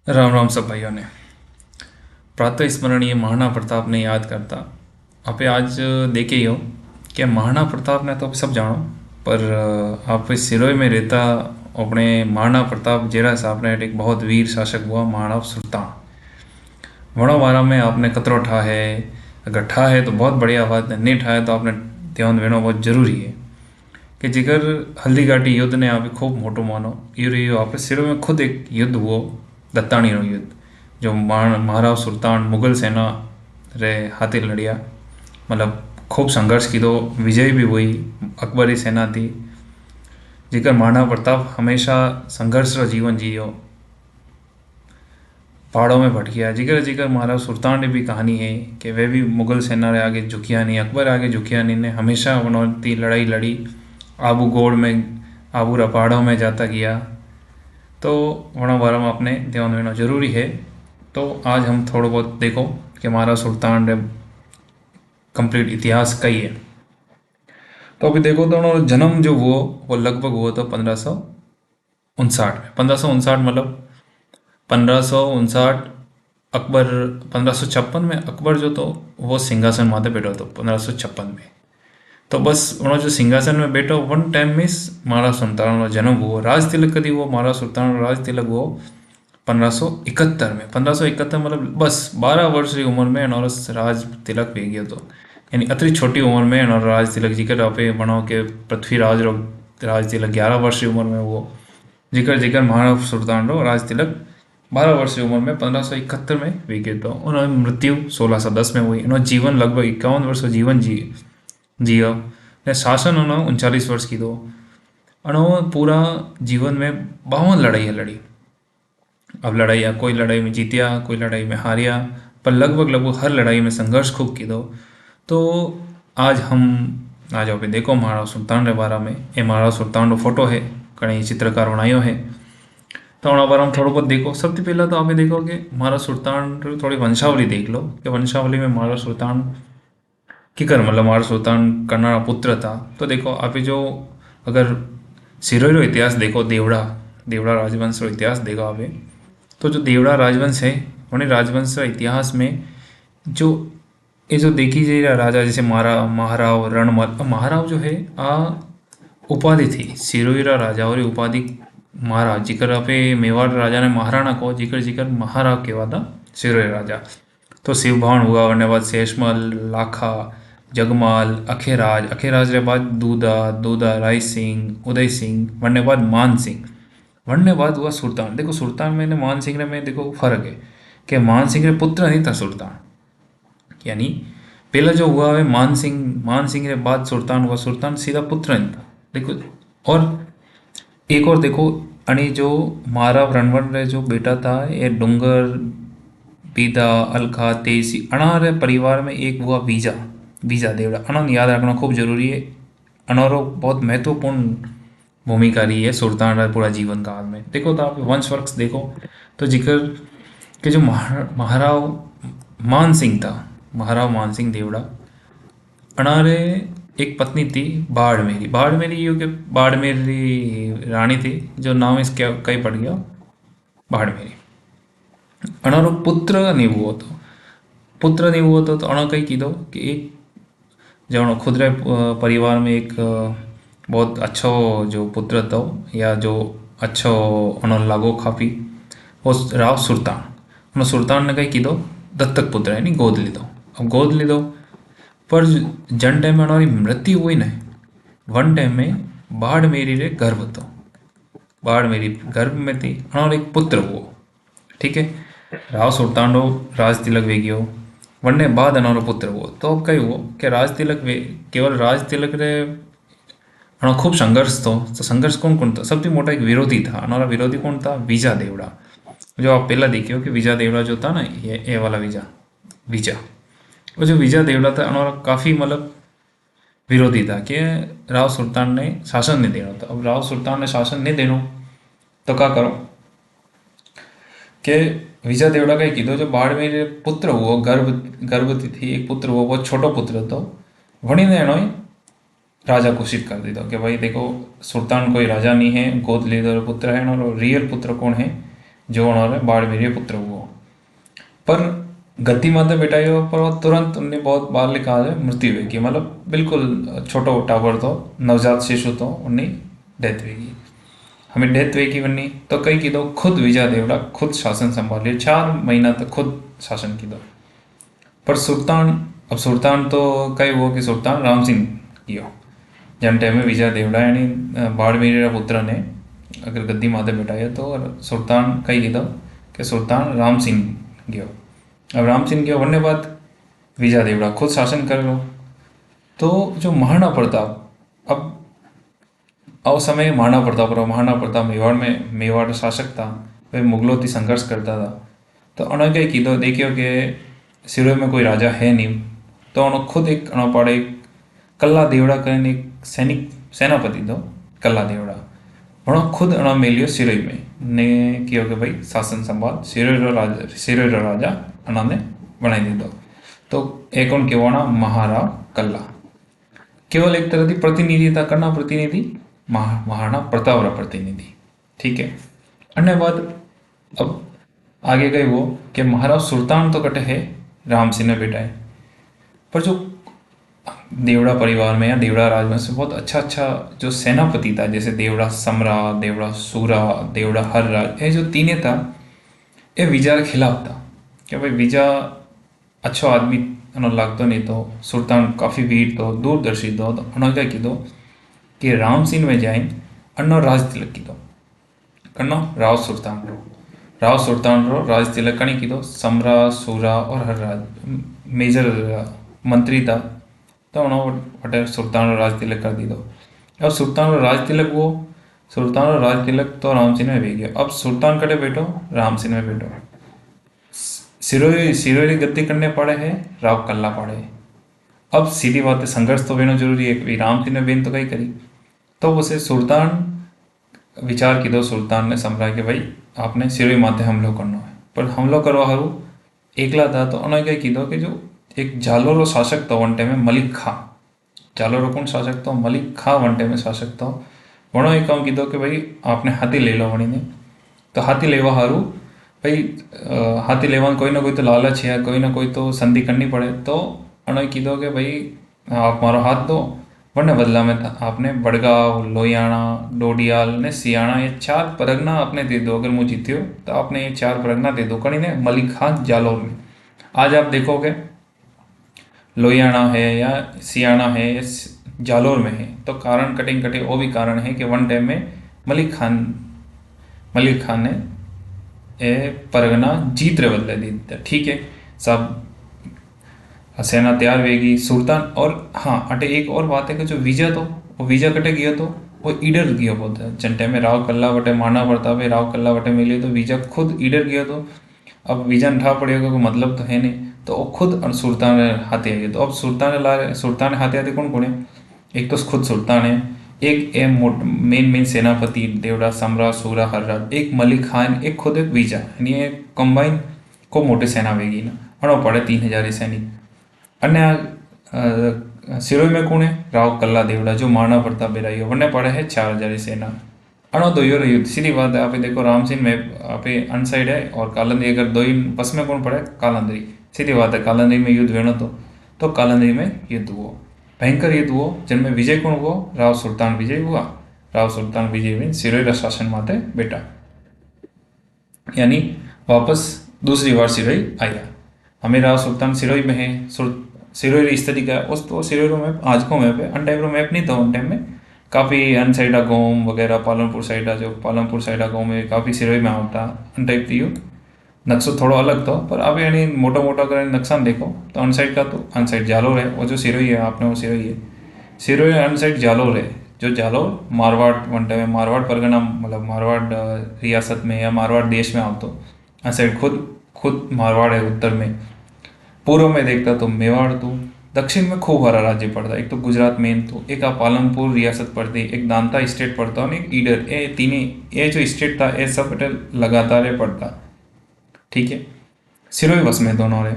राम राम सब भाइयों ने। प्रातः स्मरणीय महाराणा प्रताप ने याद करता। आपे आज देखे ही हो कि महाराणा प्रताप ने तो आप सब जानो, पर आप इस सिरोही में रहता अपने महाराणा प्रताप जेरा साहब ने एक बहुत वीर शासक हुआ महाराणा सुल्तान। वणों बारा में आपने कतरो ठा है, अगर ठा है तो बहुत बढ़िया बात है, नहीं ठा है तो आपने ध्यान देना बहुत जरूरी है कि जिगर हल्दी घाटी युद्ध ने आप खूब मोटो मानो यो रही आप सिरों में खुद एक युद्ध हुआ, दत्तानी रो युद्ध, जो महाराव सुल्तान मुगल सेना रे हाथी लड़िया, मतलब खूब संघर्ष की, दो विजय भी हुई अकबरी सेना थी। जिकर महाराणा प्रताप हमेशा संघर्ष रो जीवन जियो, पहाड़ों में भटकिया। जिगर जिगर महाराज सुल्तान की भी कहानी है कि वे भी मुगल सेना रे आगे झुकिया नहीं, अकबर आगे झुकिया नहीं ने, हमेशा उन्होंने लड़ाई लड़ी। आबू गोड़ में, आबू रा पहाड़ों में जाता गया, तो वहाँ बारे में अपने ध्यान देना जरूरी है। तो आज हम थोड़ा बहुत देखो कि हमारा सुल्तान रे कंप्लीट इतिहास कई है। तो अभी देखो तो उन्होंने जन्म जो हुआ वो लगभग हुआ था 1559 में। 1559 मतलब 1559 अकबर, 1556 में अकबर जो तो वो सिंहासन माथे बैठा था 1556 में। तो बस उन्होंने जो सिंहासन में बैठो वन टाइम में महाराज सुल्तान का जन्म हुआ। राज तिलक कदी वो महाराज सुल्तान राज तिलक वो 1571 में। 1571 मतलब बस 12 वर्ष की उम्र में इन्होंने राज तिलक भी गया। तो यानी अतरी छोटी उम्र में इन्होंने राज तिलक जिक्र आपे बनाओ के पृथ्वीराज रो राज तिलक 11 वर्ष की उम्र में वो जिक्र जिक्र महाराज सुल्तान रो राज तिलक 12 वर्ष की उम्र में 1571 में भी गए। तो उन्होंने मृत्यु 1610 में हुई। इन्होंने जीवन लगभग 51 वर्ष का जीवन जिया ने। शासन उन्होंने 39 वर्ष की दो। उन्होंने पूरा जीवन में 52 लड़ाइयाँ लड़ी। अब लड़ाइयाँ, कोई लड़ाई में जीतिया, कोई लड़ाई में हारिया, पर लगभग लगभग हर लड़ाई में संघर्ष खूब की दो। तो आज हम आज आप देखो महाराज सुल्तान रे बारे में। ये महाराज सुल्तान रो फोटो है, कई चित्रकार बनायो है। तो उन्होंने बारे में थोड़ा बहुत देखो। सबसे पहला तो आपने देखो कि महाराज सुल्तान री थोड़ी वंशावली देख लो कि वंशावली में महाराज सुल्तान किकर मतलब महाराज सुल्तान कन्नड़ा पुत्र था। तो देखो आप जो अगर सिरोही रो इतिहास देखो, देवड़ा देवड़ा राजवंश रो इतिहास देखो आप, तो जो देवड़ा राजवंश है उन्हें राजवंश रा इतिहास में जो ये जो देखी जाए राजा जैसे महाराव रणमल। महाराव जो है आ उपाधि थी सिरोही रा राजा और उपाधि महाराज। जिकर आपे मेवाड़ राजा ने महाराणा को जिकर जिकर महाराव कहवा था सिरोही राजा। तो शिवभान हुआ, वरने बाद शेषमल, लाखा, जगमाल, अखेराज, अखेराज रे बाद दूधा, दूधा राय सिंह, उदय सिंह, वरने बाद मान सिंह, वरने बाद हुआ सुल्तान। देखो सुल्तान में मान सिंह रे में देखो फर्क है कि मान सिंह रे पुत्र नहीं था सुल्तान, यानी पहला जो हुआ है मान सिंह रे बाद सुल्तान हुआ। सुल्तान सीधा पुत्र नहीं था। देखो और एक और देखो अणी जो महाराव रणवण रे जो बेटा था ये डूंगर बीदा अलखा तेसी अनारे परिवार में एक हुआ बीजा बीजा देवड़ा। अनोन याद रखना खूब जरूरी है। अनोरो बहुत महत्वपूर्ण भूमिका रही है सुल्तान का पूरा जीवन काल में। देखो तो आप वंश वृक्ष देखो तो जिक्र कि जो महाराव मान सिंह था, महाराव मान सिंह देवड़ा, अनारे एक पत्नी थी बाड़मेरी। बाड़मेरी यो कि बाड़मेरी रानी थी जो नाम इसके कई पड़ गया बाड़मेरी। अनारो पुत्र नहीं हुआ तो पुत्र नहीं हुआ तो अणो कई कीधो कि एक जो खुद रे परिवार में एक बहुत अच्छो जो पुत्र था या जो अच्छो उन्होंने लागो खापी वो राव सुल्तान। उन्होंने सुल्तान ने कही कीधो दत्तक पुत्र है नहीं गोद लीधो। अब गोद लीधो पर जन टाइम में उन्होंने मृत्यु हुई ना, वन टाइम में बाढ़ मेरी रे गर्भ तो बाढ़ मेरी गर्भ में थी उन्होंने एक पुत्र हुआ। ठीक है, राव सुल्तान रो राज तिलक वे गयो, वरने बाद अनारो पुत्र हुआ। तो अब कई हुआ कि राज तिलक वे केवल राज तिलक रे अनो खूब संघर्ष तो संघर्ष कौन कौन था? सबसे मोटा एक विरोधी था। हमारा विरोधी कौन था? विजा देवड़ा। जो आप पहला देखिए हो कि विजा देवड़ा जो था ना, ये वाला विजा विजा वो जो विजा देवड़ा था हमारा काफ़ी मतलब विरोधी था कि राव सुल्तान ने शासन नहीं देना था। अब राव सुल्तान ने शासन नहीं देना तो क्या करो कि विजा देवड़ा का कीधो जो बाड़मेर पुत्र हुआ गर्भवती थी एक पुत्र हुआ, बहुत छोटो पुत्र तो वणी ने एनो राजा घोषित कर दीधो कि भाई देखो सुल्तान कोई राजा नहीं है, गोद लीधो पुत्र है और रियल पुत्र कौन है जो उन्होंने बाड़मेर पुत्र हुआ। पर गति माते बेटायो पर वो तुरंत उन्हें बहुत बार लिखा है मृत्यु हुई, मतलब बिल्कुल छोटो टावर तो नवजात शिशु तो उन्हें डेथ हुई। हमें डेथ हुई की बनी तो कई की दो खुद विजय देवड़ा खुद शासन संभालिए, 4 महीना तक खुद शासन की दो। पर सुल्तान, अब सुल्तान तो कई वो कि सुल्तान राम सिंह कियो जन टाइम में विजय देवड़ा यानी बाड़मेर पुत्र ने अगर गद्दी माते बैठाया तो सुल्तान कई कीधो कि सुल्तान राम सिंह गयो। अब राम सिंह गयो वरने बाद विजय देवड़ा खुद शासन कर लो। तो जो महाराणा प्रताप, अब समय महाराणा प्रताप मेवाड़ में मेवाड़ शासक था, वह मुगलों से संघर्ष करता था। तो उन्होंने क्या कीधो देखियो कि सिरोही में कोई राजा है नहीं, तो उन्होंने खुद एक पाड़े कल्ला देवड़ा कहने एक सैनिक सेनापति दो कल्ला देवड़ा, उन्होंने खुद उन्होंने मिलियो सिरोही में ने कियो कि भाई शासन संभाल सिरोही रो राजा उन्होंने बनाई दी दो। तो एक उनके वाणा महाराव कल्ला केवल एक तरह की प्रतिनिधि था करना, प्रतिनिधि महाराणा प्रताप रा प्रतिनिधि। ठीक है, अन्य बात अब आगे गए वो कि महाराज सुल्तान तो कटे है राम सिंह ने बेटा है, पर जो देवड़ा परिवार में या देवड़ा राज में से बहुत अच्छा जो सेनापति था, जैसे देवड़ा समरा, देवड़ा सूरा, देवड़ा हरराज, ये जो तीने था ये विजा के खिलाफ था कि भाई विजा अच्छो आदमी उन्होंने लागतो नहीं, तो सुल्तान काफ़ी वीर तो दूरदर्शी तो उन्होंने क्या की दो कि राम सिंह में जाए अन्नो राज तिलक की दो कन्नो राव सुल्तान रो राज तिलक कणी की दो समरा, सूरा और हरराज मेजर मंत्री था, तो उन्होंने सुल्तान राज तिलक कर दी दो। अब सुल्तान राज तिलक वो सुल्तान राज तिलक तो राम सिंह में भी गया। अब सुल्तान कटे बैठो राम सिंह में बैठो, सिरोही गद्दी करने पड़े है राव कल्ला पड़े। अब सीधी बात है संघर्ष तो बेनो जरूरी है कि राम सिंह ने बेन तो कहीं करी, तो उसे सुल्तान विचार की दो सुल्तान ने समझा कि भाई आपने सिरोही माथे हमलो करना है, पर हमलो करवा हरू एकला था। तो उन्होंने क्या की दो कि जो एक जालोरो शासक था वन टाइम में मलिक खां, जालोरो कौन शासक था मलिक खां वन टाइम में शासक था, वणो एक काम की दो कि भाई आपने हाथी ले लो वणी ने। तो हाथी लेवा हारू भाई हाथी लेवा कोई ना कोई तो लालच है, कोई ना कोई तो संधि करनी पड़े। तो उन्होंने की दो कि भाई आप मारो हाथ दो वरने बदला में आपने बड़गांव, लोहियाना, डोडियाल ने सियाना ये 4 परगना आपने दे दो, अगर मुझे जीत्यो तो आपने ये 4 परगना दे दो कहीं ने मलिक खां जालोर में। आज आप देखोगे लोहियाना है या सियाना है या जालोर में है, तो कारण कटिंग कटे वो भी कारण है कि वन टाइम में मलिक खान ने ए परगना जीत रे बदले दी। ठीक है, सब सेना तैयार रहेगी सुल्तान। और हाँ अटे एक और बात है कि जो विजय तो वो विजय कटे गया तो वो ईडर गया बोलते हैं जन टाइम में राव कल्ला बटे मारना पड़ता है, राव कल्ला बटे मिले तो विजय खुद ईडर गया। तो अब विजय उठा पड़ेगा कोई मतलब तो है नहीं, तो वो खुद सुल्तान हाथे आ गया। तो अब सुल्तान हाथे आते कौन कौन है, एक तो खुद सुल्तान है, एक मेन सेनापति देवड़ा समरा सूरा हर्राज, एक मलिक खान, एक खुद एक विजय, यानी कंबाइन को मोटे सेना वेगी ना और पड़े 3000 सैनिक। अन्य सिरोही में कौन है राव कल्ला देवड़ा जो महाराणा प्रताप बेराई वरने पड़े है 4000 सेना। अणो दो युद्ध सीधी बात है। आप देखो राम सिंह में आप अन साइड है और कालंदरी, अगर दो ही बस में कौन पड़े कालंदरी, सीधी बात है कालंदरी में युद्ध वेणो तो कालंदरी में युद्ध हुआ, भयंकर युद्ध हुआ जिनमें विजय कौन हुआ राव सुल्तान विजय हुआ। राव सुल्तान विजय में सिरोही शासन माते बेटा, यानी वापस दूसरी बार सिरोही आया। हमें राव सुल्तान सिरोही में है, सिरोही स्थिति का उस तो सिरोही मैप आज को मैप है, अन टाइम रो मैप नहीं था उन टाइम में काफ़ी अन साइडा गाँव वगैरह पालनपुर साइडा जो पालनपुर साइडा गाँव में काफ़ी सिरोही में आवता अन टाइप थी नक्शो थोड़ो अलग था। पर अब यानी मोटा कर नक्शा देखो तो अन साइड का तो अन साइड जालोर है, वो जो सिरोही है आपने वो सिरोही है, सिरोही अन साइड जालोर है, जो जालोर मारवाड़ वन टाइम में मारवाड़ परगना मतलब मारवाड़ रियासत में या मारवाड़ देश में आवतो। अन साइड खुद मारवाड़ है उत्तर में, पूर्व में देखता तो मेवाड़ तो, दक्षिण में खूब सारा राज्य पड़ता, एक तो गुजरात मेन तो, एक पालनपुर रियासत पड़ती, एक दांता स्टेट पड़ता और एक ईडर, ये तीन ये जो स्टेट था ये सब लगातार पड़ता। ठीक है, सिरोही बस में दोनों रे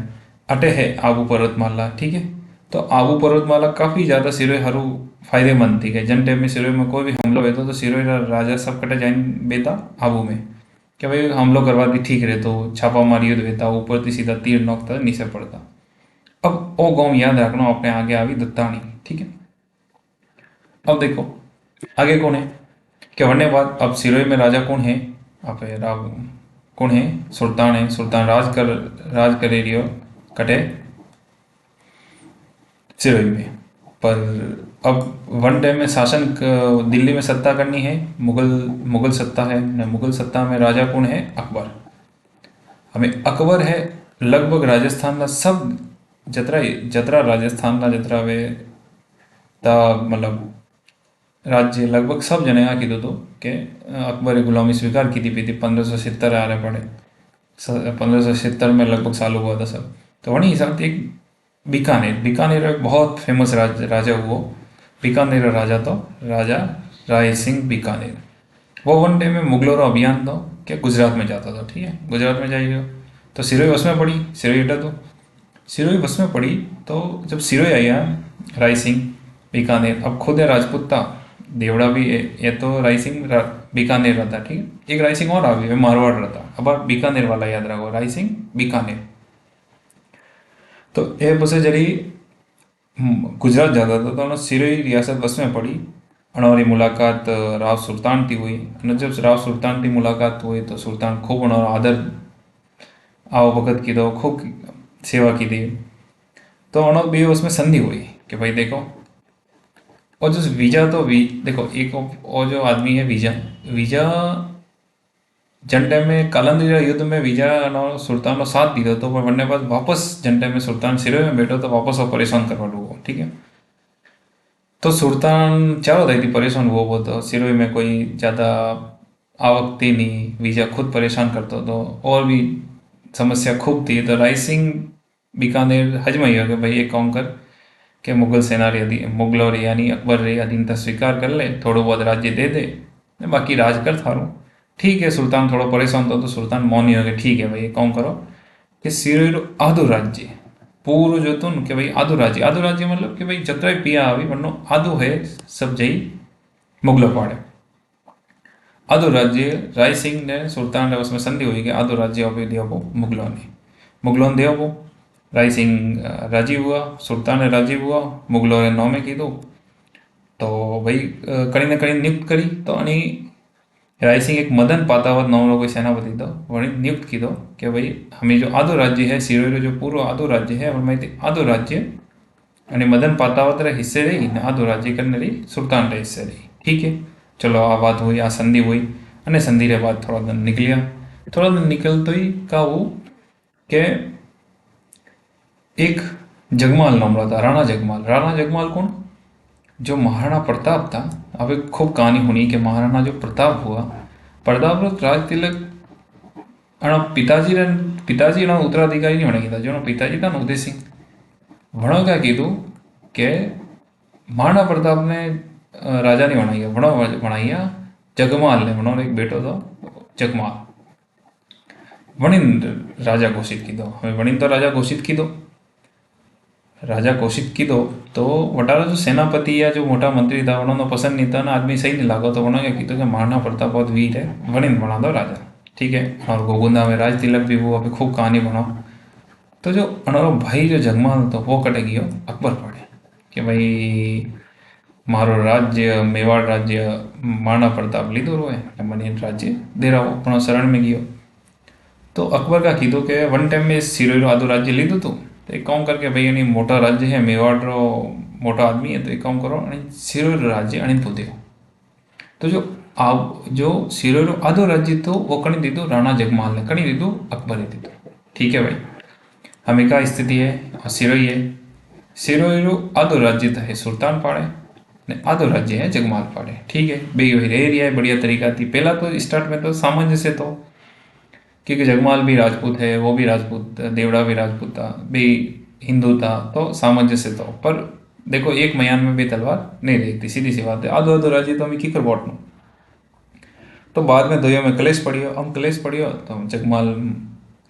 अटे है आबू पर्वतमाला। ठीक है, तो आबू पर्वतमाला काफ़ी ज़्यादा सिरोही हरू फायदेमंद थी। जन टाइम में सिरोही में कोई भी हमला होता तो सिरोही राजा सब कटे जाइन बेता आबू में, कि भाई हमलो करवा दी ठीक रहे तो छापा मार युद्ध होता ऊपर थी सीधा तीर नोकता नीचे पड़ता। अब वो गांव याद रखना अपने आगे आवी दत्ताणी। ठीक है, अब देखो आगे कौन है कि वरने बाद अब सिरोही में राजा कौन है, आप राव कौन है, सुल्तान है। सुल्तान राज करे रियो कटे सिरोही में। पर अब वन डे में दिल्ली में सत्ता करनी है, मुगल मुगल सत्ता है न, मुगल सत्ता में राजा कौन है, अकबर। हमें अकबर है लगभग राजस्थान का सब जतरा जतरा राजस्थान का जतरा वे ता मतलब राज्य लगभग सब जने आ कीधु तो कि अकबरे गुलामी स्वीकार की थी 1570 आ रहे पड़े 1570 में लगभग चालू हुआ था सब। तो वही हिसाब से एक बीकानेर बीकानेर एक बहुत फेमस राजा हुआ। बीकानेर राजा तो राजा राय सिंह बीकानेर। वो वन डे में मुगलों का अभियान था क्या गुजरात में जाता था। ठीक है, गुजरात में जाइए तो सिरोही बस में पड़ी, सिरोही हटा तो सिरोही बस में पड़ी। तो जब सिरोही आया राय सिंह बीकानेर, अब खुद है राजपूत था, देवड़ा भी है, ये तो राय सिंह बीकानेर रहता। ठीक है, एक राय सिंह और आ गया मारवाड़ रहता। अब आप बीकानेर वाला याद रखो, राय सिंह बीकानेर। तो ये बसे जरी गुजरात जाता था तो उन्होंने सिरोही रियासत बस में पड़ी। हमारी मुलाकात राव सुल्तान थी हुई। और जब राव सुल्तान की मुलाकात हुई तो सुल्तान खूब उन्होंने आदर आओ भगत की दो, खूब सेवा की दी। तो उन्होंने भी उसमें संधि हुई कि भाई देखो, और जो वीजा तो देखो एक और जो आदमी है वीजा वीजा जन टाइम में कालंदरी युद्ध में वीजा नो सुल्तान नो साथ दी तो पर वरने बाद वापस जन टाइम में सुल्तान सिरोही में बैठो तो वापस वो परेशान करवा लोगों। ठीक है, तो सुल्तान चाहो थी परेशान हुआ वो तो सिरोही में कोई ज़्यादा आवक थी नहीं, वीजा खुद परेशान करता तो और भी समस्या खूब थी। तो राय सिंह बीकानेर हजमाई हो गया भाई एक काम कर कि मुगल सेना रे मुगलों रे यानी अकबर रे अधीनता स्वीकार कर ले, थोड़ा बहुत राज्य दे दे, बाकी राज कर थारो। ठीक है, सुल्तान थोड़ा परेशान था तो सुल्तान मौनी हो गए। ठीक है भाई काम करो कि सिरोही रो आधो राज्य पूरो जो तो कि भाई आधो राज्य मतलब कि भाई जतरा ही पिया आवी वरनो आधो है सब जई मुगलों पाड़े। आधो राज्य राय सिंह ने सुल्तान ने उसमें संधि हुई कि आधो राज्य अभी दिया वो मुगलों ने दिया वो। राय सिंह राजी हुआ, सुल्तान ने राजी हुआ, मुगलों ने नौ में की दो। तो भाई कहीं ना कहीं नियुक्त करी तो अनी राय सिंह एक मदन पातावत नाम रो कोई सेनापति तो वही नियुक्त की दो कि भाई हमें जो आधो राज्य है सिरोही रो जो पूरा आधो राज्य है और मैं आधो राज्य અને મદન પાતાવત रे हिस्से रही ने आधो राज्य करने रही सुल्तान रे हिस्से रही। ठीक है, चलो आ बात हुई, आ संधि हुई। અને संधि रे बाद थोड़ा दिन निकलिया, थोड़ा दिन निकलते ही का वो के एक जगमाल नाम रहा था, राणा जगमाल। राणा जगमाल कौन, जो महाराणा प्रताप था। अब एक खूब कहानी हुई कि महाराणा जो प्रताप हुआ, प्रताप राज तिलक पिताजी उत्तराधिकारी नहीं होने की था। जो पिताजी था ना उदय सिंह वणो क्या कीधु कि महाराणा प्रताप ने राजा नहीं बनाया, वणो बनाया जगमाल ने। वणो एक बेटो था जगमाल, वणिन राजा घोषित की दो। हमें वणिन तो राजा घोषित की दो, राजा घोषित की दो। तो वटारा जो सेनापति या जो मोटा मंत्री था उन्होंने पसंद नहीं था ना, आदमी सही नहीं लगा तो उन्होंने क्या किया कि महाराणा प्रताप बहुत वीर है, वणिन बना दो राजा। ठीक है, और गोगुंदा में राज तिलक भी वो अभी खूब कहानी बनाओ। तो जो अनारो भाई जो जगमाल तो वो कटे गयो अकबर पड़े कि भाई मारो राज्य मेवाड़ राज्य महाराणा प्रताप लीधो रोए मनी राज्य दे रहा अपना शरण में गयो। तो अकबर का कीधो कि वन टाइम में सिरोही रो आधो राज्य लीधो तो एक काम करके भाई यानी मोटा राज्य है मेवाड़ रो मोटा आदमी है तो एक काम करो सिरोही रो राज्य अणिन तो दो। तो जो सिरोही रो आधो राज्य तो वो कणी दीधो राणा जगमाल ने, कणी दीधो अकबर ने दीधो। ठीक है भाई, हमें क्या स्थिति है, सिरोही है, सिरोही रो आधो राज्य है सुल्तान पाड़े ने आधो राज्य है जगमाल पाड़े। ठीक है, बे वही रह रिया है बढ़िया तरीका थी। पहला तो स्टार्ट में तो सामंजस्य तो क्योंकि जगमाल भी राजपूत है, वो भी राजपूत, देवड़ा भी राजपूत था, भी हिंदू था, तो सामंजस्य तो। पर देखो एक मयान में भी तलवार नहीं रहती, सीधी सी बात है। आधो आधो राज्य तो हमें की कर बांटनो। तो बाद में दोयों में क्लेश पड़ियो, हम क्लेश पड़ियो तो जगमाल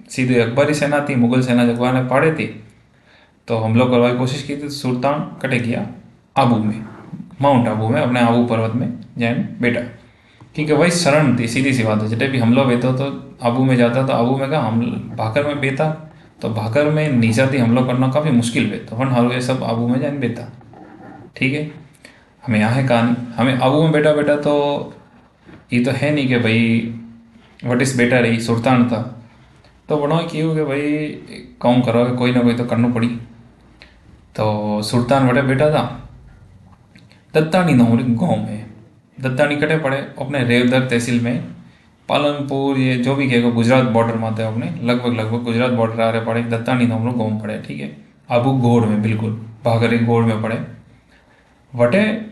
सीधे अकबरी सेना थी, मुगल सेना जगवाल ने पाड़े थी तो हमला करने की कोशिश की थी। सुल्तान कटे गया आबू में, माउंट आबू में, अपने आबू पर्वत में जैन बेटा। क्योंकि वही शरण थी, सीधी सी बात है। जब भी हमलो बेतो तो आबू में जाता, तो आबू में का हम भाकर में बेता, तो भाकर में नीचा थी हमलो करना काफ़ी मुश्किल बेतो, वन हारू ये सब आबू में जान बेता। ठीक है, हमें यहाँ है कहानी, हमें आबू में बेटा बेटा तो ये तो है नहीं कि भाई वटिस बेटा रही सुल्तान था, तो बनो क्यों कि भाई काम करो, कोई ना कोई तो करना पड़ी। तो सुल्तान वटे बेटा था दत्तानी नौरी गाँव में। दत्तानी कटे पड़े अपने रेवदर तहसील में, पालनपुर ये जो भी कहेगा गुजरात बॉर्डर माते अपने लगभग लगभग गुजरात बॉर्डर आ रहे पड़े, दत्तानी नाम गाँव पड़े। ठीक है, आबू गोड़ में, बिल्कुल भागरी गोड़ में पड़े। वटे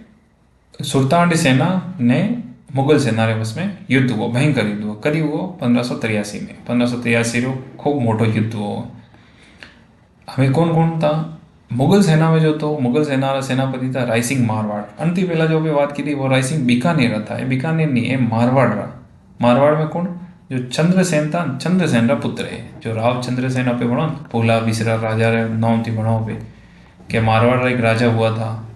सुल्तान की सेना ने मुगल सेना रे बस में युद्ध हुआ, भयंकर युद्ध हुआ। कभी हुआ 1583 में, 1583 रो खूब मोटो युद्ध हुआ। हमें कौन कौन था मुगल सेना में, जो तो मुगल सेना रा सेनापति था राय सिंह मारवाड़। अंति पहला जो भी बात की थी वो राय सिंह बीकानेर था, ये बीकानेर नहीं, ये मारवाड़ रहा। मारवाड़ में कौन, जो चंद्रसेन था, चंद्रसेन का पुत्र है, जो राव चंद्रसेन पे बनो भोला बिसरा राजा रे नाम थी बनो पे, कि मारवाड़ रा एक राजा हुआ था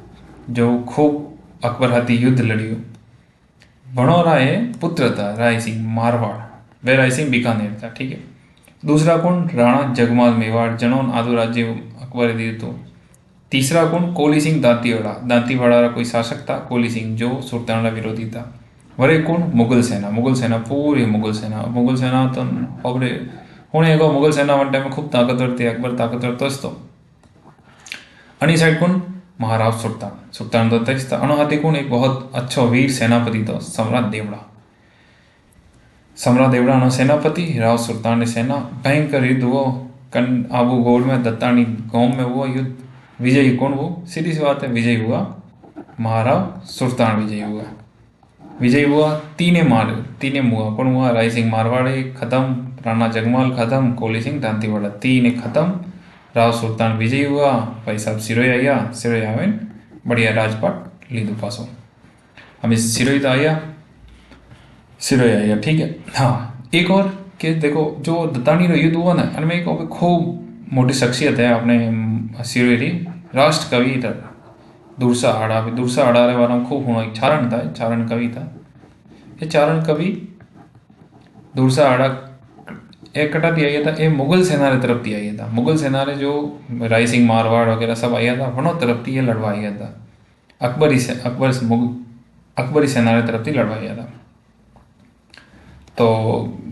जो खूब अकबर हाथी युद्ध लड़ियो, बनो राय पुत्र था राय सिंह मारवाड़, वे राय सिंह बीकानेर था। ठीक है, दूसरा कौन, राणा जगमाल मेवाड़, जनौन आदो राज्य अकबर दे तो। तीसरा कौन, कोली सिंह दांतीवाड़ा, दांतीवाड़ा का कोई शासक था कोली सिंह, जो सुल्तान का विरोधी था। वरे कौन, मुगल सेना, मुगल सेना पूरी मुगल सेना, मुगल सेना तो अब होने को मुगल सेना वन टाइम में खूब ताकतवर थी, अकबर ताकतवर तो अनी साइड कौन, महाराज सुल्तान, सुल्तान तो तेज था। अनो हाथी कौन, एक बहुत अच्छा वीर सेनापति था सम्राट देवड़ा, सम्राट देवड़ा नो सेनापति, राव सुल्तान ने सेना, भयंकर युद्ध हुआ कन आबू गोड़ में, दत्तानी गांव में हुआ युद्ध। विजयी कौन वो, सीधी सी बात है, विजयी हुआ महाराव सुल्तान, विजयी हुआ, विजयी हुआ। तीने हुआ, कौन हुआ, राय सिंह मारवाड़ी खत्म, राणा जगमाल खत्म, कोली सिंह दांतीवाड़ा तीन खत्म, राव सुल्तान विजयी हुआ। भाई साहब सिरोही आया, सिरोही आवे बढ़िया राजपाट लीधु पासो, हमें सिरोही तो आया, सिरोही आया। ठीक है, हाँ एक और कि देखो जो दत्तानी रो युद्ध हुआ ना, उनमें एक खूब मोटी शख्सियत है अपने सिरोही री, राष्ट्र कवि था दुरसा आड़ा, दुरसा आड़ा रे वाला खूब होना, एक चारण था, चारण कवि था। ये चारण कवि दुरसा आड़ा एक कटा दिया गया था, ये मुगल सेना रे तरफ दिया गया था। मुगल सेना रे जो राय सिंह मारवाड़ वगैरह सब आया था, वनों तरफ थी ये लड़वाया गया था, अकबरी सेना रे तरफ थी लड़वाया गया था। तो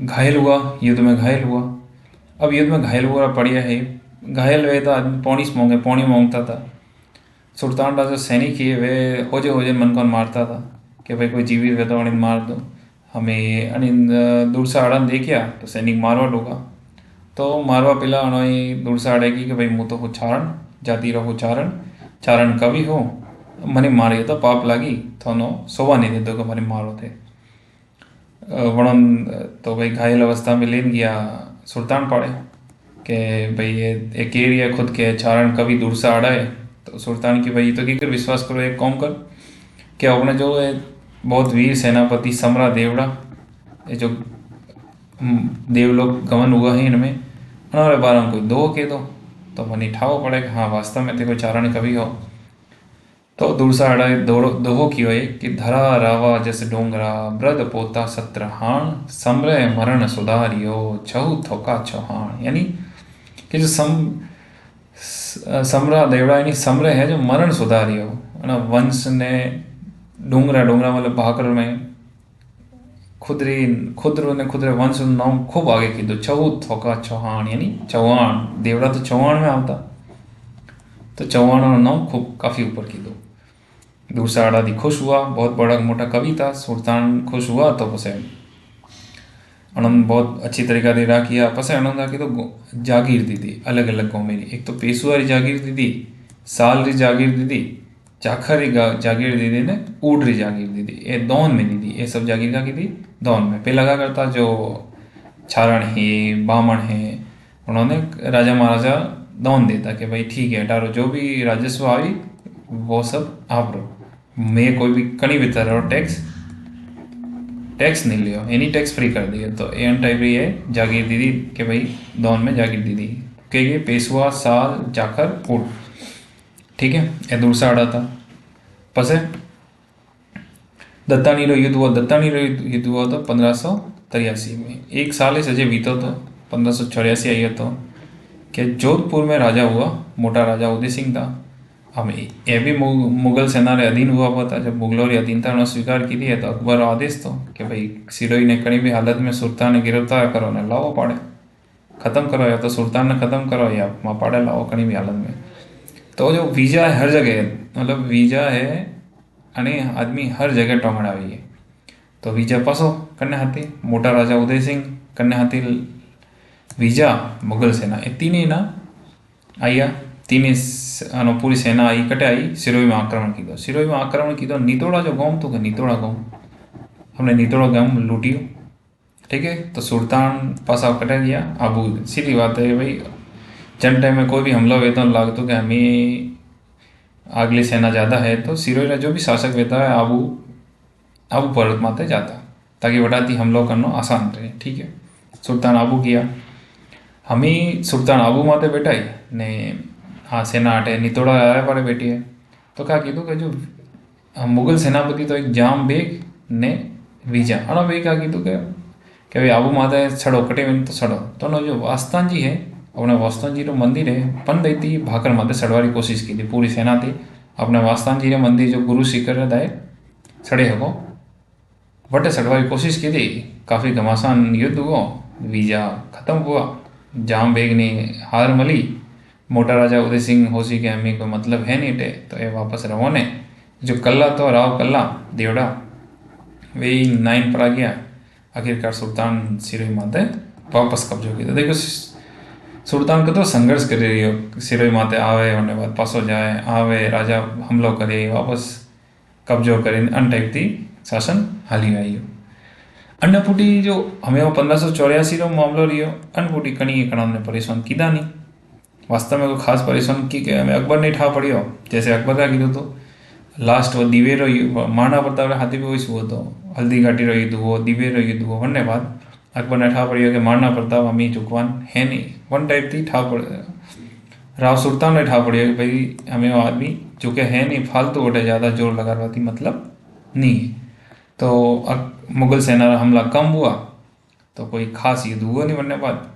घायल हुआ, युद्ध में घायल हुआ। अब युद्ध में घायल हुआ पड़िया है, घायल हुए था आदमी पौनी मांगता था। सुल्तान का जो सैनिक है वे होजे मन को मारता था कि भाई कोई जीवित है तो अनिन मार दो हमें, अनिन दूर से आड़न देखिया तो सैनिक मारवा डोगा, तो मारवा पिला अनोई दूर से आड़ेगी कि भाई मुँह तो हो चारण जाति रहो चारण, चारण कवि हो, मने मारे तो पाप लागी, थोनो सोवा नहीं देते कि मने मारो थे वणन। तो भाई घायल अवस्था में लेन गया सुल्तान पाड़े कि भाई ये एक एरिया खुद के चारण कवि दूर से आड़ा है। तो सुल्तान की भाई तो की विश्वास करो, एक कौम कर कि अपने जो है बहुत वीर सेनापति समरा देवड़ा, ये जो देवलोक गमन हुआ है इनमें, हमारे बारे में कोई दो के दो, तो मनी ठाओ पड़े कि हाँ वास्तव में देखो चारण कवि हो। तो दूरसा अड़ा दोहो की है कि धरा रावा जस डोंगरा, ब्रद पोता सत्रहाण, समरह मरण सुधारियो, छहु थोका चौहान। यानी कि जो समरा देवड़ा यानी समरह है जो मरण सुधारियो, है ना, वंश ने डोंगरा मतलब भाकर में खुदरे वंश नाम खूब आगे की दो, छहु थोका चौहान यानी चौहान, देवड़ा तो चौहान में आता, तो चौहान नाम खूब काफ़ी ऊपर की दो। दूसरा आड़ा खुश हुआ, बहुत बड़ा मोटा कवि था, सुल्तान खुश हुआ तो पसे उन्होंने बहुत अच्छी तरीका दे रहा किया। पसे उन्होंने की तो जागीर दी थी अलग अलग गाँव में, एक तो पेशुआरी जागीर दी थी, साल री जागीर दी थी, चाखरी जागीर दी थी ने ऊडरी जागीर दी थी, ये दौन में दी थी। ये सब जागीर का की थी दौन में। पहला क्या करता जो चारण है बामण है उन्होंने राजा महाराजा दौन देता कि भाई ठीक है अटारो जो भी राजस्व आई वो सब आप रो, मैं कोई भी कहीं भी तरह टैक्स नहीं लियो, एनी टैक्स फ्री कर दिया। तो एन टाइप ही है जागीर दीदी कि भाई दौन में जागीर दीदी के पेशवा साल जाकर उड़। ठीक है, ये दूसरा आड़ा था। पसे दत्तानी रो युद्ध हुआ। दत्तानी रो युद्ध हुआ तो 1583 में। एक साल सजे बीतो तो 1584 आई तो कि जोधपुर में राजा हुआ, मोटा राजा उदय सिंह था। अब ये भी मुगल सेना रे अधीन हुआ था। जब मुगलों री अधीनता उन्होंने स्वीकार की है तो अकबर आदेश तो कि भाई सिरोही ने कहीं भी हालत में सुल्तान ने गिरफ्तार करो ने लाओ पाड़े, खत्म करो, या तो सुल्तान ने खत्म करो या माँ पाड़े लाओ कहीं भी हालत में। तो जो वीजा है हर जगह, मतलब वीजा है अने आदमी हर जगह टोंगड़ावी है। तो वीजा पासो करने हाथी मोटा राजा उदय सिंह, करने हाथी वीजा मुगल सेना, ये तीन ना आया। तीन पूरी सेना आई, कटे आई, सिरोही में आक्रमण की दो। सिरोही में आक्रमण की दो। नितोड़ा जो गांव तो नितोड़ा गांव, हमने नितोड़ा गांव लूटियो, ठीक है। तो सुल्तान पासा कटे गया आबू। सीधी बात है भाई, जन टाइम में कोई भी हमला हुए तो लागतो कि हमें अगली सेना ज़्यादा है तो सिरोही जो भी शासक रहता है आबू आबू पर्वत माते जाता ताकि वटाती हमलों करना आसान रहे, ठीक है। सुल्तान आबू किया, हमें सुल्तान आबू माते बैठाई ने हाँ सेना हटे नितोड़ा आया पड़े बैठी है। तो क्या कीधु कि जो मुगल सेनापति तो एक जाम बेग ने वीजा अणो भाई क्या कीधु कि भाई आबू माते छड़ो कटे में तो छड़ो। तो ना जो वास्तान जी है अपने वास्तान जी रो मंदिर है पन दैती भाकर माते चढ़वारी कोशिश की थी पूरी सेना थी। अपने वास्तान जी रे मंदिर जो गुरु शिखर दाए चढ़े हको वटे चढ़वारी कोशिश की थी। काफ़ी घमासान युद्ध हुआ, वीजा खत्म हुआ, जाम बेग ने हार मली। मोटा राजा उदय सिंह होशी के हमें कोई मतलब है नहीं टे तो ये वापस रहो ने। जो कल्ला तो राव कल्ला देवड़ा वे 9 पर आ गया। आखिरकार सुल्तान सिरोही माते वापस कब्जो किया। देखो सुल्तान कतो संघर्ष कर रही हो, सिरोही माते आवे होने बाद पासो जाए, आवे राजा हमलो करे वापस कब्जो करे, अन टाइप थी शासन हाली आई हो। अन्नपुटी जो हमें वो 1584 रो मामलो रियो, अन्नपुटी कणी कणा ने परेशान कीधा नहीं, वास्तव में कोई खास परेशान की के हमें अकबर नहीं ठा पड़ियो। जैसे अकबर का कीधो तो लास्ट वो दिवे रो महाराणा प्रताप हाथी पे वही हुआ तो हल्दी घाटी रो युद्ध हुआ, दिवे रो युद्ध हुआ, वरने बाद अकबर ने ठा पड़ियो कि महाराणा प्रताप हमें चुकवान है नहीं, वन टाइप थी ठा पड़। राव सुल्तान ने ठा पड़ियो कि भाई हमें वो आदमी चुके है नहीं, फालतू वोटे ज़्यादा जोर लगा थी मतलब नहीं है। तो मुगल सेना हमला कम हुआ तो कोई खास युद्ध हुआ नहीं बनने बाद।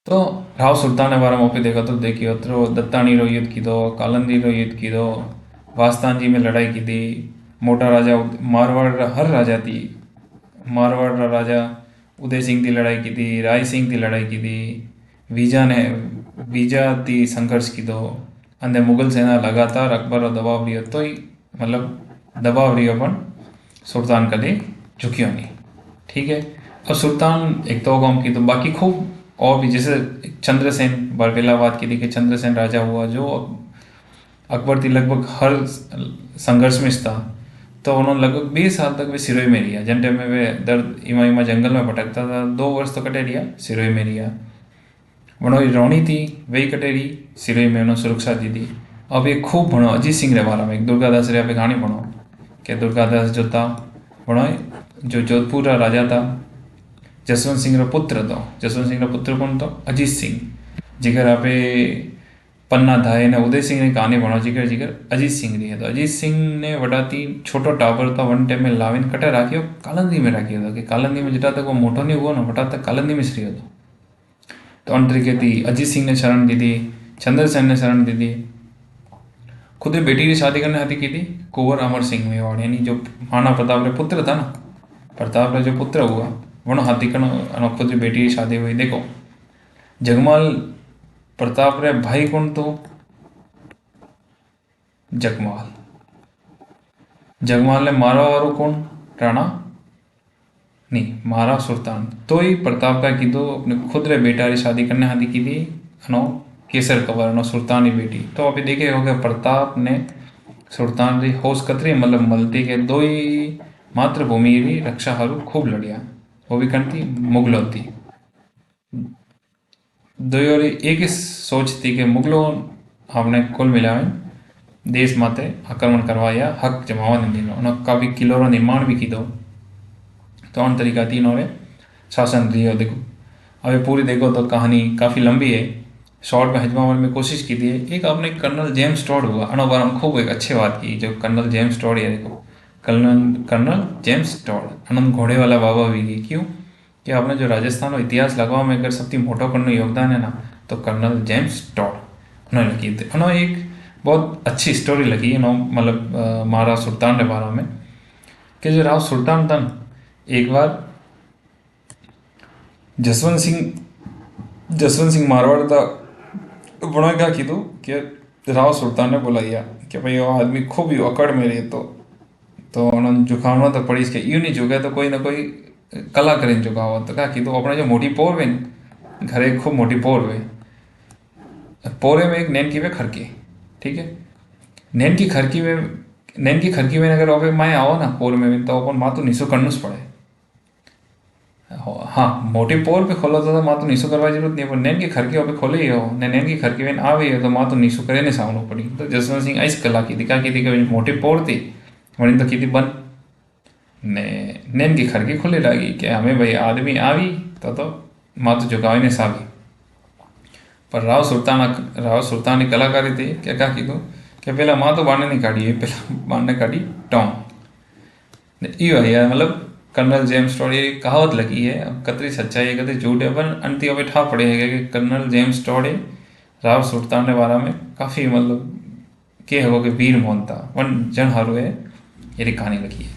तो राव सुल्तान ने बारे में देखा तो देखियो तो दत्तानी रो युद्ध की दो, कालंदी रो युद्ध की दो, वास्तान जी में लड़ाई की थी। मोटा राजा मारवाड़ हर राजा थी, मारवाड़ राजा उदय सिंह की लड़ाई की थी, राय सिंह की लड़ाई की थी, वीजा थी संघर्ष की दो। अंदर मुगल सेना लगातार अकबर और दबाव रियो तो ही मतलब दबाव रियो पण सुल्तान कदे झुकियो नहीं, ठीक है। और सुल्तान एक तो काम की तो बाकी खूब और भी जैसे चंद्रसेन बरवेलाबाद की थी कि चंद्रसेन राजा हुआ जो अकबर थी लगभग हर संघर्ष में था। तो उन्होंने लगभग 20 साल तक वे सिरोही में रिया। जन टाइम में वे दर्द इमा इमा जंगल में भटकता था, 2 वर्ष तो कटे रिया सिरोही में रिया। वनों रोणी थी वही कटे रही सिरोही में, उन्होंने सुरक्षा दी थी। अब ये खूब भणो अजीत सिंह रे बारे में, एक दुर्गादास रे पे कहानी भणो कि दुर्गादास जो था भणो जो जोधपुर का राजा था, जसवंत सिंह रो पुत्र था। जसवंत सिंह रो पुत्र कौन तो अजीत सिंह, जिगर आपे पन्ना धाए ने उदय सिंह ने कहानी भणो जिगर जिगर अजीत सिंह रही है। तो अजीत सिंह ने वडाती छोटो टाबर था वन टाइम में लावीन कटे राखियो कालंदी में राखियो था कि कालंदी में जटा तक वो मोटो नहीं हुआ ना वटा तक कालंदी में श्री था। तो अन तरीके थी अजीत सिंह ने शरण दी थी, चंद्रसेन ने शरण दी थी। खुद बेटी की शादी करने हाथी की थी कुंवर अमर सिंह मेवाड़, यानी जो महाराणा प्रताप रे पुत्र था ना, प्रताप रे जो पुत्र हुआ वनो हाथी कनो खुद बेटी की शादी हुई। देखो जगमाल प्रताप रे भाई कौन तो जगमाल, जगमाल ने मारा वारो कौन राणा नहीं मारा सुल्तान। तो ही प्रताप का की दो अपने खुद रे बेटा री शादी करने हाथी की थी अनो केसर कंवर अनो सुल्तान की बेटी। तो अभी देखे हो गया प्रताप ने सुल्तान री होश कतरी मतलब मलती के 2 ही मातृभूमि री रक्षा हारू खूब लड़िया, वो भी करती मुगलों थी। दो एक ही सोच थी कि मुगलों हमने कुल मिला देश माते आक्रमण करवाया हक जमावा नहीं देना, उन्होंने काफ़ी किलो रो निर्माण भी की दो। तो अन तरीका थी इन्होंने शासन रही हो। देखो अभी पूरी देखो तो कहानी काफ़ी लंबी है, शॉर्ट में हजमावन में कोशिश की थी। एक आपने कर्नल जेम्स टॉड हुआ अनो बार हम खूब एक अच्छी बात की जो कर्नल जेम्स टॉड है, देखो कर्नल कर्नल जेम्स टॉड आनंद घोड़े वाला बाबा भी की क्यों कि आपने जो राजस्थान और इतिहास लगवा में अगर सबसे मोटो करने योगदान है ना तो कर्नल जेम्स टॉड उन्होंने लिखी थी। उन्होंने एक बहुत अच्छी स्टोरी लिखी है मतलब महाराज सुल्तान के बारे में कि जो राव सुल्तान था एक बार जसवंत सिंह मारवाड़ था। उन्होंने क्या की कि राव सुल्तान ने बुलाया कि भाई वो आदमी खूब ही अकड़ में रहे तो उन्होंने झुकावना तो पड़ी इसके यूं नहीं झुका तो कोई ना कोई कला करें झुकावा तो क्या की अपने जो मोटी पोर वे घरे खूब मोटी पोर वे पोरे में एक नैन की वे खड़की, ठीक है। नैन की खड़की में अगर अबे माए आओ ना पोर में तो अपन माँ तो नीसो करना पड़े। हाँ मोटी पोर पे खोलो तो माँ तो नीसो करवा जरूरत नहीं पर नैन की खड़की पे खोले ही हो ने नैन की खड़की में आ गई हो तो माँ तो नीसो करे नहीं सामने पड़ी। तो जसवंत सिंह ऐसी कला की थी क्या की थी कि मोटी पोर थी वही तो की थी बंद ने नैन की खड़की खुले लगी कि हमें भाई आदमी आवी तो माँ तो झुकावे ने सावी। पर राव सुल्तान की कलाकारी थी क्या क्या की कि पहला माँ तो बाने नहीं काढ़ी है पहला बाने काढ़ी टोंग यो है यार मतलब कर्नल जेम्स टॉड ये कहावत लगी है अब कतरी सच्चाई है कतरी झूठ है पर अंति अभी ठा पड़े है कि कर्नल जेम्स टॉड राव सुल्तान के बारे में काफ़ी मतलब के है वो कि वीर मोहन था वन जन हारो है ये कहानी लगी है।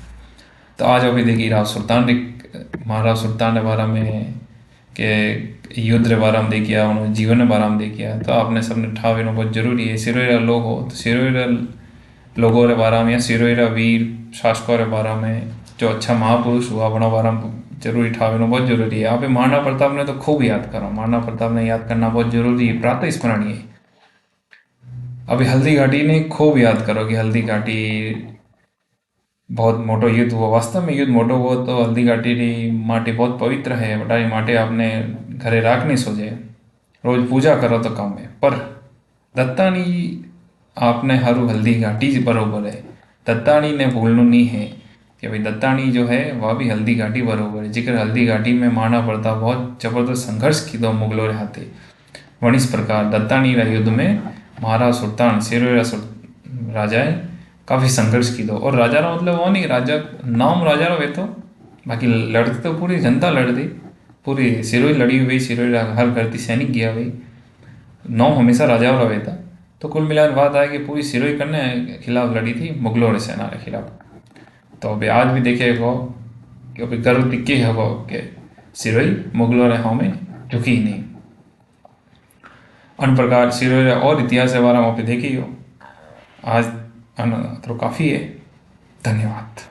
तो आज अभी देखिए महाराज सुल्तान के बारे में के युद्ध के बारे में देखिया उन्होंने जीवन के बारे में देखिया तो आपने सबने ठाव बहुत जरूरी है। सिरोरा लोग हो तो सिरोरा लोगों के बारे में या सिरोरा वीर शासकों के बारे में जो अच्छा महापुरुष हुआ अपना बारे में जरूरी ठावे बहुत जरूरी है। आप महाराणा प्रताप ने तो खूब याद करो, महाराणा प्रताप ने याद करना बहुत जरूरी है, प्रातः स्मरणीय है। अभी हल्दी घाटी ने खूब याद करो कि हल्दी घाटी बहुत मोटो युद्ध हुआ, वास्तव में युद्ध मोटो हुआ तो हल्दी घाटी री माटी बहुत पवित्र है बटाई माटे आपने घरे राख नहीं सोचे रोज पूजा करो तो काम है। पर दत्तानी आपने हरू हल्दी घाटी से बरोबर है, दत्तानी ने भूलना नहीं है कि भाई दत्तानी जो है वह भी हल्दी घाटी बरोबर है। जिक्र हल्दी घाटी में महाराणा प्रताप बहुत जबरदस्त संघर्ष की दो मुगलों के हाथे वहीं इस प्रकार दत्तानी रा युद्ध में महाराज सुल्तान सिरोरा राजाए काफ़ी संघर्ष की दो और राजा रा मतलब वो नहीं राजा नाम राजा रा वे तो बाकी लड़ती तो पूरी जनता लड़ती पूरी सिरोही लड़ी हुई सिरोही हर करती सैनिक गया भाई नाम हमेशा राजा रा वे था। तो कुल मिलाकर बात है कि पूरी सिरोही करने खिलाफ लड़ी थी मुगलों के सेना के खिलाफ। तो अभी आज भी देखे हो कि अभी गर्व दिखे है वो कि सिरोही मुगलों के में झुकी ही नहीं। अन्य प्रकार सिरोही और इतिहास के बारे में आप देखी हो आज तो काफ़ी है। धन्यवाद।